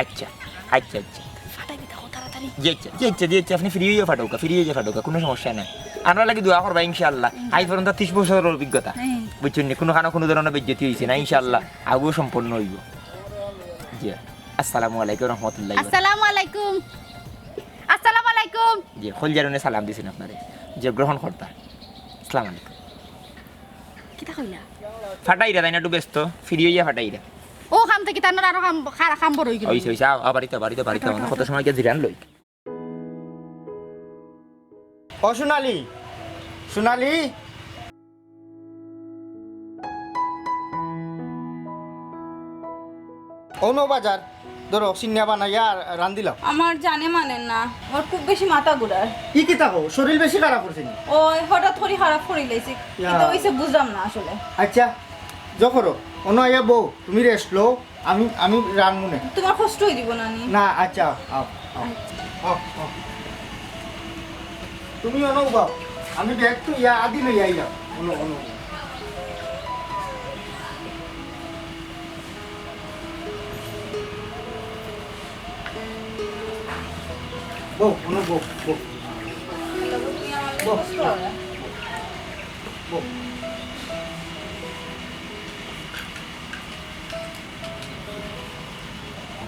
আচ্ছা ফাটাই দিতা কো তাড়াতাড়ি জি আপনি ফ্রি হয়ে ফাটাউকা কোনো সমস্যা নাই আমরা লাগি দোয়া করবা ইনশাআল্লাহ আজ পর্যন্ত 30 বছরের অভিজ্ঞতা বুঝছেন কোনো ধরনের বেজ্জতি হয়েছে না ইনশাআল্লাহ আগুও সম্পন্ন হইব জি আসসালামু আলাইকুম রহমতুল্লাহ আসসালামু আলাইকুম জি খলজারনে সালাম দিছেন আপনারে যে গ্রহণ করতা আসসালামু আলাইকুম কিতা কইলা ফাটাইরা তাই না একটু ব্যস্ত ফ্রি হইয়া ফাটাইরা ও খাম থেকে তানোর আরো খাম বড় হই গেল হইছে বাড়িতে কত সময় গিয়ে জিরান লই ও সোনালি অনো বাজার ধরো সিন্নিয়া বানাইয়া রান্দিলাম আমার জানে মানে না আমার খুব বেশি মাথা ঘুরার ই কি থাকো শরীর বেশি খারাপ করছে নি ওই হঠাৎ করে খারাপ করে লাইছে কিন্তু ওইসে বুঝলাম না আসলে আচ্ছা যখরো অনো আইয়া বউ তুমি রেস্ট লো আমি রানমুনে তোমার কষ্ট হয়ে দিব নানি না আচ্ছা আও তুমি অনো বাও আমি ব্যাগ তো ইয়া আদি লই আইলাম অনো বউ অনো বউ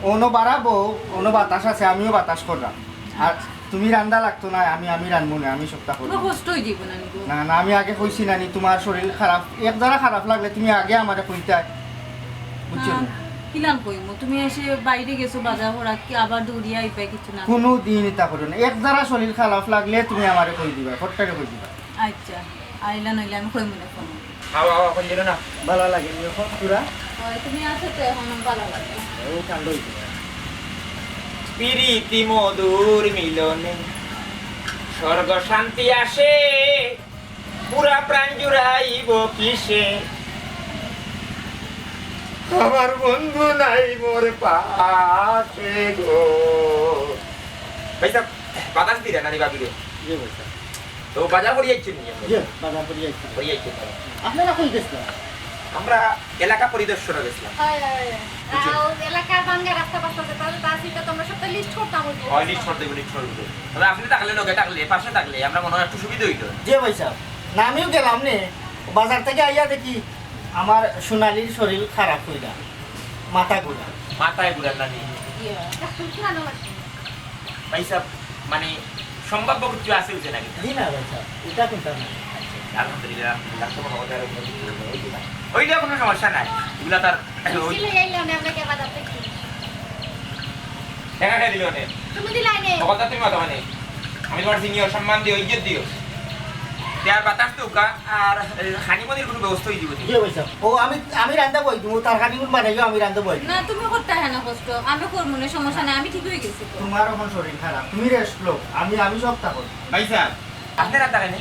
অনো বাড়াবো অনো বাতাস আছে আমিও বাতাস করলাম আর তুমি রান্দা লাগতো না আমি রানবো না আমি সপ্তাহ করবো তোমার কষ্ট হয়ে দিব নানি গো না আমি আগে কইছি নানি তোমার শরীর খারাপ এক দ্বারা খারাপ লাগলে তুমি আগে আমারে কইতা বুঝছো কিলান কইমু তুমি এসে বাইরে গেছো বাজার হরা কি আবার দৌড়িয়া আইবে কিছু না কোনো দিন এটা করো না এক দ্বারা শরীর খারাপ লাগলে তুমি আমারে কই দিবা ফটকারে কই দিবা আচ্ছা আইলা নইলে আমি কইমু না ফোন কইলো না ভালো লাগে এখন পুরা হয় তুমি আছো তো এখন ভালো লাগে ও কান্দ হইছে প্রীতি মধুর মিলনে স্বর্গ শান্তি আসে পুরা প্রাণ জুড়াইব কিসে আমার বন্ধু নাই মোর পাশে গো ভাইসা বাতাস দিরা নানি বাবিরে জি বলছা তো বাজার করি যাচ্ছেন নি জি বাজার করি যাইছি করি যাচ্ছেন আপনারা কই গেছেন আমরা এলাকা পরিদর্শনে গেছিলাম এলাকার বাঙ্গা রাস্তা পাশে তাহলে তোমরা সব লিস্ট করতাম লিস্ট করতে তবে আপনি থাকলে লোকে থাকলে পাশে থাকলে আমরা মনে হয় একটু সুবিধা হইতো জি ভাই সাহেব না আমিও গেলাম নে বাজার থেকে আইয়া দেখি আমার সোনালির শরীর খারাপ হইলা মাথায় ঘুরার নানি পয়সা মানে সম্ভাব্য কিছু আছে হচ্ছে নাকি জি না ভাই সাহেব এটা কিন্তু না আলহামদুলিল্লাহ ওইটা কোনো সমস্যা নাই এগুলা তার দেখা খাই দিল অনেক তুমি দিলাই নে কথা তুমি কথা মানে আমি তোমার সিনিয়র সম্মান দিও ইজ্জত দিও দেয়ার বাতাস তো আর খানিমনির কোনো ব্যবস্থা হয়ে দিব জি পয়সা ও আমি রান্দা বই তুমি তার খানি কোন বানাইও আমি রান্দা বই না তুমি করতে হয় না কষ্ট আমি করবো না সমস্যা নাই আমি ঠিক হয়ে গেছি তো। তোমার এখন শরীর খারাপ তুমি রেস্ট লো আমি সব থাকো ভাই সাহেব আপনি রান্না খাইনি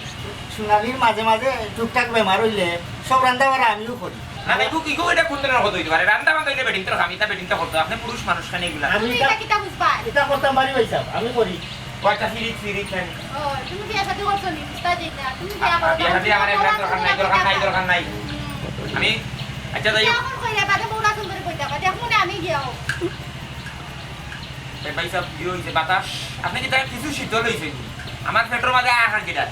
সোনালির মাঝে মাঝে টুকটাক বেমার হইলে সব রান্দা বাড়া আমিও করি না দেখো কি গো এটা কোন ধরনের কথা হইতে পারে রান্না বান্না হইলে বেডিং তো আমি তা বেডিং তা করতে আপনি পুরুষ মানুষ খানে এগুলা আমি তুমি এটা কিতা বুঝবা এটা করতাম বাড়ি পয়সা আমি করি কয়টা ফিরি খান ও তুমি বিয়া সাথে করছো নি বুঝতা যাই না তুমি বিয়া করো বিয়া হাতে আমার এমন দরকার নাই আমি আচ্ছা যাই বিয়া কর কইরা বাদে বউরা সুন্দর কইতা বাদে এখন আমি গিয়াও ভাই সাহেব ইয়ে হইছে বাতাস আপনি কি তাই কিছু শীতল হইছে আমার পেটের মাঝে আহার গিরা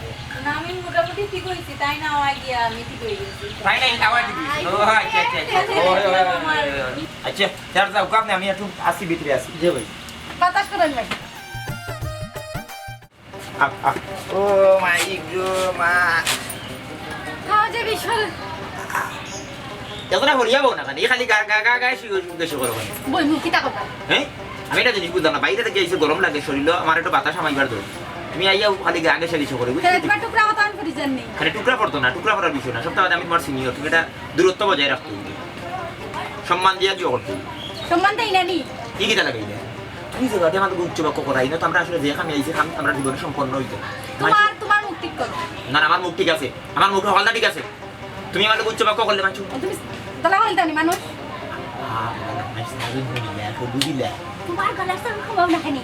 না আমি মোটামুটি ঠিক হয়েছি তাই না আওয়াজ গিয়া আমি ঠিক হয়ে গেছি তাই না আওয়াজ দিবি ও আচ্ছা আচ্ছা স্যার যাও আপনি আমি একটু আসি ভিতরে আসি জি ভাই বাতাস করেন ভাই ও মাই গো মা খাও যে বিশাল এতটা হরিয়া বউ না এই খালি গা শিখে করো বই মুখ কিতা কথা হ্যাঁ আমি এটা জিনিস বুঝলাম না বাইরে থেকে এসে গরম লাগে শরীর আমার একটু বাতাস আমাইবার দরকার তুমি আইয়া খালি আগে সেলিশো করে বুঝলি তোমার টুকরা কথা আমি পরিজন নেই খালি টুকরা পড়তো না টুকরা পড়ার বিষয় না সপ্তাহে আমি তোমার সিনিয়র তুমি এটা দূরত্ব বজায় রাখতে হবে সম্মান দিয়া কি করতে হবে সম্মান দেই না নি কি কিটা লাগাই দেয় তুমি যে গাড়ি আমাদের উচ্চ বাক্য করাই না তো আমরা আসলে যে আমি আইছি আমরা জীবনে সম্পন্ন হইতে তোমার মুখ ঠিক করো না আমার মুখ ঠিক আছে আমার মুখ হলদা ঠিক আছে তুমি আমাদের উচ্চ বাক্য করলে মানছো তুমি দলা হইতানি মানুষ বুঝিলা তোমার গলার সঙ্গে খাওয়াও না কেন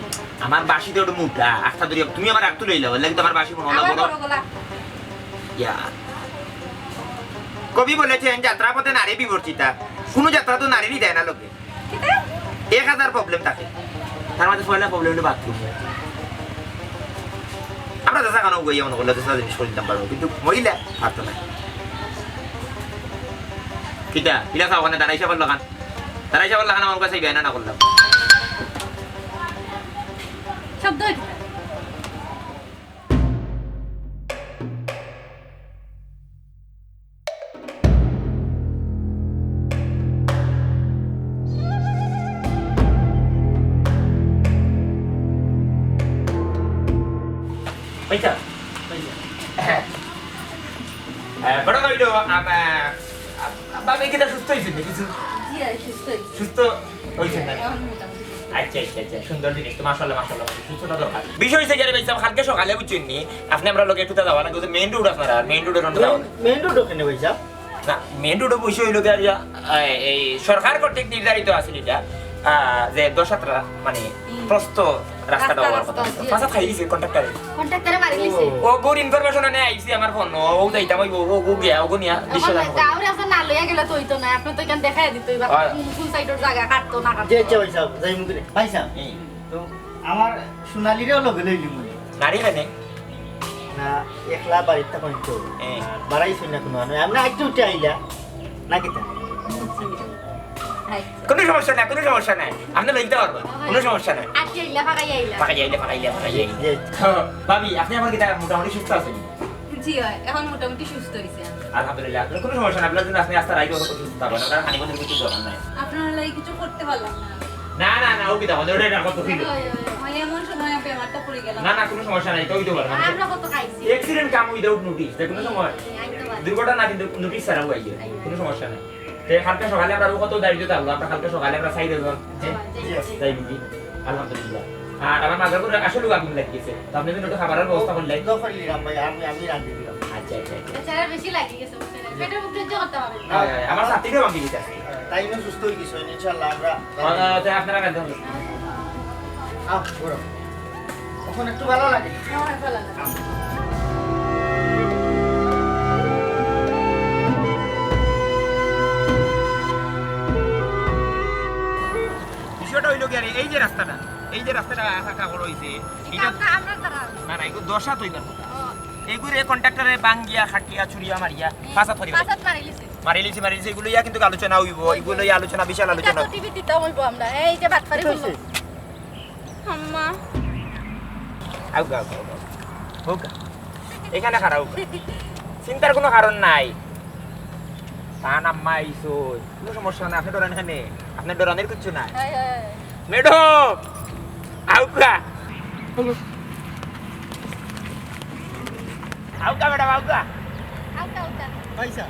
আমার বাসিতে ওটা মুখটা আখটা ধরে তুমি আমার আখ তুলে এলাও লাগে তোমার বাসি মনে হলো আমার বড় বড় গলা ইয়া কবি বলেছেন যাত্রাপথে নারী বিবর্চিতা কোনো যাত্রা তো নারীরই দেয় না লোকে 1000 প্রবলেম থাকে তার মধ্যে পয়লা প্রবলেম হলো বাথরুম আমরা দাদা কেন গই এমন করলে দাদা জিনিস করে দিতাম পারবো কিন্তু মহিলা পারতো না কিটা কিলা খাও ওখানে দাঁড়াইসা বললো খান দাঁড়াইসা বললো খান আমার কাছে বেনা না করলাম শব্দ হইতে পয়সা বড় কইলো বাবা কি সুস্থ হয়েছে কিছু জি আর সুস্থ হয়েছি সুস্থ হয়েছে না এখন মোটামুটি আচ্ছা সুন্দর জিনিস তো মাশাআল্লাহ সুস্থতা দরকার বিষয় হইছে গেলে ভাইসা কালকে সকালে বুঝছেন নি আপনি আমরা লোকে একটু যাওয়া না কিন্তু মেইন রোড আপনারা মেইন রোডের রোড যাওয়া মেইন রোড ওখানে পয়সা না মেইন রোড বিষয় হইলো গিয়া এই সরকার কর্তৃক নির্ধারিত আছে এটা যে 10 মানে প্রস্ত রাস্তাটা হওয়ার কথা পাঁচা খাই দিছে কন্ট্রাক্টরে কন্টাক্টরে মারি লিছে ও গোর ইনফরমেশন আনে আইছি আমার ফোন ও যাইতাম ও গিয়া ও নিয়া দৃশ্য দান করে গাওরে আছে না লইয়া গেলে তো হইতো না আপনি তো কেন দেখাই দিত এবার ফুল সাইডের জায়গা কাটতো না যে কাটতো পয়সা যাই মুখ পয়সা তো আমার সোনালিরেও লগে লইলি মুই নারী মানে না একলা বাড়িতে কইতো বাড়াইছ না কোনো আমরা আইতে উঠে আইলা না কিতা কোনো সমস্যা নাই আপনি লইতে পারবা কোনো সমস্যা নাই আজকে ইলা ফাগাই আইলা ফাঁকা যাইলে যে ভাবি আপনি আমার কিটা মোটামুটি সুস্থ আছেন জি হয় এখন মোটামুটি সুস্থ হয়েছি আমি আলহামদুলিল্লাহ আপনার কোনো সমস্যা নাই আপনার জন্য আপনি রাস্তা রাইড করতে সুস্থ থাকবেন আপনার হানি বন্ধের কিছু দরকার নাই আপনারা লাগি কিছু করতে পারলাম না না ও কিটা আমাদের ওটা কত ফিল মানে এমন সময় বেমারটা পড়ে গেলাম না কোনো সমস্যা নাই তো পারবেন আমরা কত খাইছি অ্যাক্সিডেন্ট কাম উইদাউট নোটিস কোনো সময় দুর্ঘটনা না কিন্তু নোটিস ছাড়া হয়ে যায় কোনো সমস্যা নাই তে কালকে সকালে আমরা কত দাঁড়িয়ে থাকবো আমরা কালকে সকালে আমরা সাইডে যাই বুঝি আলহামদুলিল্লাহ আর আমার মাঝে করে আসলে আগুন লাগিয়েছে তো আপনি কিন্তু একটু খাবারের ব্যবস্থা করলেন দখল নিলাম ভাই আমি রাঁধি দিলাম আচ্ছা বেচারা বেশি লাগি গেছে পেটের মুখ সহ্য করতে হবে আমার সাথীরও বাকি গেছে তাই না সুস্থ হয়ে গেছে ইনশাআল্লাহ আমরা আপনারা কাজ করুন আপ বড় এখন একটু ভালো লাগে আমার ভালো লাগে বিষয়টা হইলো কি এই যে রাস্তাটা থাকা বড় হইছে এটা আমরা তারা না এগুলো দশা তৈবার কথা এগুলো কন্ট্রাক্টরে বাঙ্গিয়া খাটিয়া চুরিয়া মারিয়া ফাঁসা ধরিবা পাঁচাত মারি লিছে মারি লিছি এগুলো ইয়া কিন্তু আলোচনা হইব এগুলো আলোচনা বিশাল আলোচনা কত টিভি দিতে হইব আমরা এই যে ভাত পারি বলবো আম্মা হোক এখানে খারাপ চিন্তার কোনো কারণ নাই তান আম্মা আইসো কোনো সমস্যা নাই আপনি ডরান এখানে আপনার ডরানের কিছু নাই হায় হায় ম্যাডাম আউকা আউকা ম্যাডাম আউকা আউটা আউটা পয়সা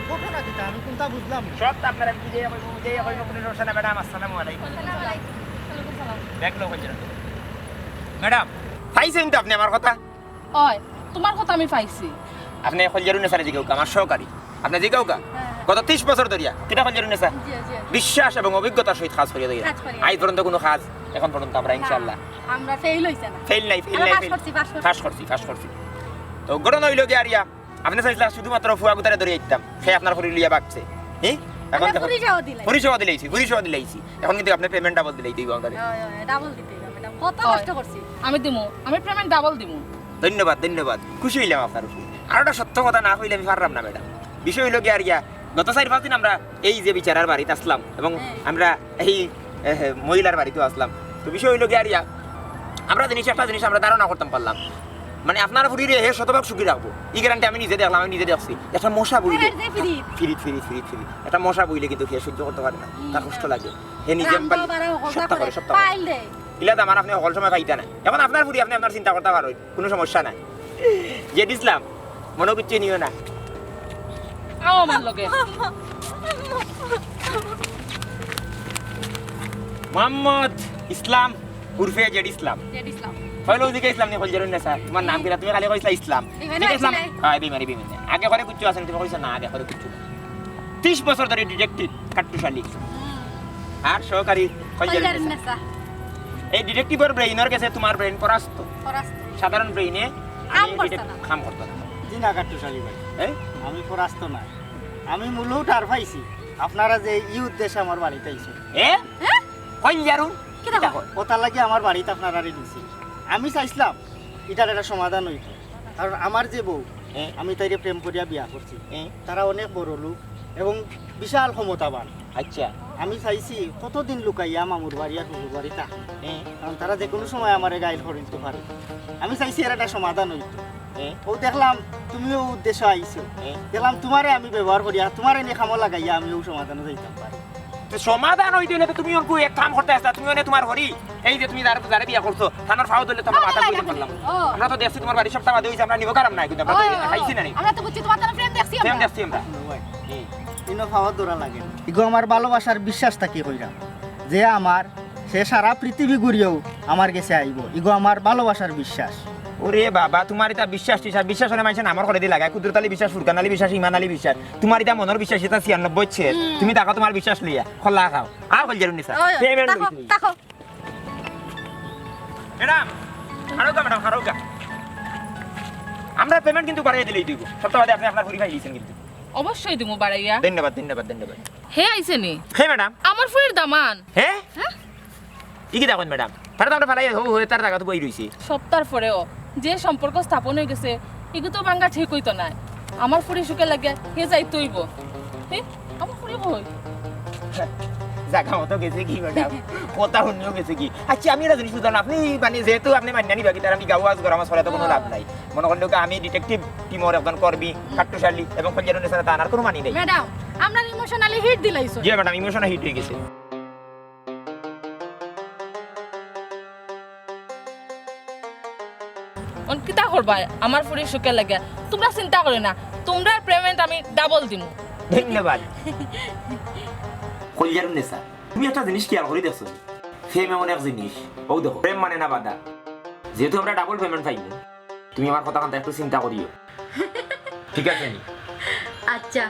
ঘটনা কিটা আমি কোনটা বুঝলাম না। সব তো আপনারা বুঝে কোনো সমস্যা না ম্যাডাম আসসালামু আলাইকুম দেখলো বলছেন ম্যাডাম পাইছেন তো আপনি আমার কথা ওই তোমার কথা আমি পাইছি আপনি খলজারুন নেসারে জিগাউকা আমার সহকারী আপনি জিগাউকা গত 30 বছর ধরিয়া কিটা খলজারুন নেসা জি জি বিশ্বাস এবং অভিজ্ঞতার সহিত কাজ করিয়া দিয়া কাজ করিয়া। আজ পর্যন্ত কোনো কাজ এখন পর্যন্ত আমরা ইনশাআল্লাহ আমরা ফেল হইছে না ফেল নাই আমরা পাস করছি তো ঘটনা হইল কি আরিয়া আপনি চাইছিলেন শুধুমাত্র ফুয়া গুতারে ধরে আইতাম সে আপনার শরীর লিয়া বাগছে হ্যাঁ এখন আমরা পরিচয় দিলাই পরিষেবা দিলাইছি এখন কিন্তু আপনি পেমেন্ট ডাবল দিলাই দিব আমাদের ডাবল দিতে হবে ম্যাডাম কত কষ্ট করছি আমি দিমু আমি পেমেন্ট ডাবল দিমু ধন্যবাদ খুশি হইলাম আপনার উপর আর একটা সত্য কথা না হইলে আমি পারলাম না ম্যাডাম বিষয় হইল কি আরিয়া গত 4-5 দিন আমরা এই যে বিচারার বাড়িতে আসলাম এবং আমরা এই মহিলার বাড়িতেও আসলাম তো বিষয় হইল কি আরিয়া আমরা একটা জিনিস আমরা ধারণা করতাম পারলাম মানে আপনার শরীরে হে শতভাগ সুখী রাখবো এই গ্যারান্টি আমি নিজে দেখলাম আমি নিজে দেখছি একটা মশা বইলে ফিরিত একটা মশা বইলে কিন্তু সে সহ্য করতে পারে না তার কষ্ট লাগে হে নিজে সপ্তাহ করে ইলা তো আমার আপনি সকল সময় পাইতা না এখন আপনার ফুরি আপনি আপনার চিন্তা করতে পারেন কোনো সমস্যা নাই যে দিছিলাম মনে কিচ্ছু নিও না আও আমার লগে মোহাম্মদ ইসলাম উর্ফে জেড ইসলাম জেড ইসলাম হইলো দিকে ইসলাম নি খলজারুন নেসা তোমার নাম কিরা তুমি খালি কইছলা ইসলাম বিমানে ঠিক ইসলাম আইছিলে? হ্যাঁ বিমারি আগে করে কিচ্ছু আছে তুমি কইছ না আগে করে কিচ্ছু 30 বছর ধরে ডিটেকটিভ কাট্টুশালী আর সহকারী খলজারুন কলজারিন নেসা নেসা এই ডিটেকটিভের ব্রেইনের কাছে তোমার ব্রেইন পরাস্ত পরাস্ত সাধারণ ব্রেইনে কাম করছে না। কাম করতে না জি না কাট্টুশালী ভাই এই আমি পরাস্ত না আমি মূলত আর পাইছি আপনারা যে ই উদ্দেশ্যে আমার বাড়িতে আইছে এ খলজারুন কি দেখো ওটা লাগি আমার বাড়িতে আপনারা দিছি আমি চাইছিলাম এটার একটা সমাধান হইতো কারণ আমার যে বউ এ? আমি তাইরে প্রেম করিয়া বিয়া করছি এ? তারা অনেক বড় লোক এবং বিশাল ক্ষমতাবান আচ্ছা আমি চাইছি কতদিন লুকাইয়া মামুর বাড়ি আর শ্বশুর বাড়ি থাকি এ? কারণ তারা যে কোনো সময় আমার গাইল করিতে পারে আমি চাইছি এর একটা সমাধান হইতো এ? ও দেখলাম তুমিও উদ্দেশ্য আইছো এ? দেখলাম তোমারে আমি ব্যবহার করিয়া তোমারে নিয়ে খামো লাগাইয়া আমিও সমাধানে যাইতাম পারি তো সমাধান হইতে হলে তো তুমি ওরকম এক কাম করতে আসতা তুমি ওনে তোমার হরি এই যে তুমি যারা বিয়া করছো থানার ফাও দিলে তোমার মাথা কইতে পারলাম ও। আমরা তো দেখছি তোমার বাড়ি সপ্তাহ বাদে হইছে আমরা নিব কারণ নাই কিন্তু আমরা তো খাইছি না নি আমরা তো বুঝছি তোমার তো ফ্রেন্ড দেখছি সেম আমরা দেখছি আমরা ইনো খাওয়ার দৌড়া লাগে ইগো আমার ভালোবাসার বিশ্বাসটা কি কইরাম যে আমার সে সারা পৃথিবী ঘুরিয়েও আমার কাছে আইব ইগো আমার ভালোবাসার বিশ্বাস ওরে বাবা তোমার এটা বিশ্বাস হলে মানুষ আমার করে দিয়ে লাগায় কুদরত আলী বিশ্বাস ফুরকান আলী বিশ্বাস ইমান আলী বিশ্বাস তোমার এটা মনের বিশ্বাস এটা 96 ছে তুমি দেখো তোমার বিশ্বাস লইয়া খল্লা খাও আর কল জারুন নিসা পেমেন্ট দেখো দেখো ম্যাডাম ম্যাডাম হারোগা আমরা পেমেন্ট কিন্তু বাড়িয়ে দিলেই দিব সপ্তাহ বাদে আপনি আপনার পরিবার দিয়েছেন কিন্তু অবশ্যই দিমু বাড়াইয়া ধন্যবাদ হে আইছে নি হে ম্যাডাম আমার ফুরির দামান হ্যাঁ কি দেখুন ম্যাডাম তারা তো আমরা ফেলাই হয়ে তার জায়গা তো বই রয়েছে সপ্তাহ পরেও যে সম্পর্ক স্থাপন হয়ে গেছে এগুলো তো ভাঙ্গা ঠিক হইতো না আমার ফুরি সুখে লাগে হে যাই তৈব আমার ফুরি হই জায়গা মতো গেছে কি ম্যাডাম কথা শুনিও গেছে কি আচ্ছা আমি এটা জিনিস বুঝলাম আপনি মানে যেহেতু আপনি মান্যানি বাকি তার আমি গাওয়া করা আমার সরে তো কোনো লাভ নাই মনে করলে আমি ডিটেকটিভ টিমর একজন কর্মী কাট্টুশালী এবং খঞ্জারুনের সাথে তার কোনো মানি নেই ম্যাডাম আমরা ইমোশনালি হিট দিলাইছো জি ম্যাডাম ইমোশনাল হিট হয়ে গেছে কিতা করবা আমার ফুরি সুখে লাগে তোমরা চিন্তা করো না তোমরা পেমেন্ট আমি ডাবল দিমু ধন্যবাদ খঞ্জারুন নেসা তুমি একটা জিনিস খেয়াল করে দেখছো ফেম এমন এক জিনিস ও দেখো প্রেম মানে না বাধা যেহেতু আমরা ডাবল পেমেন্ট পাইবো তুমি আমার কথা কান্তা একটু চিন্তা করিও ঠিক আছে নি আচ্ছা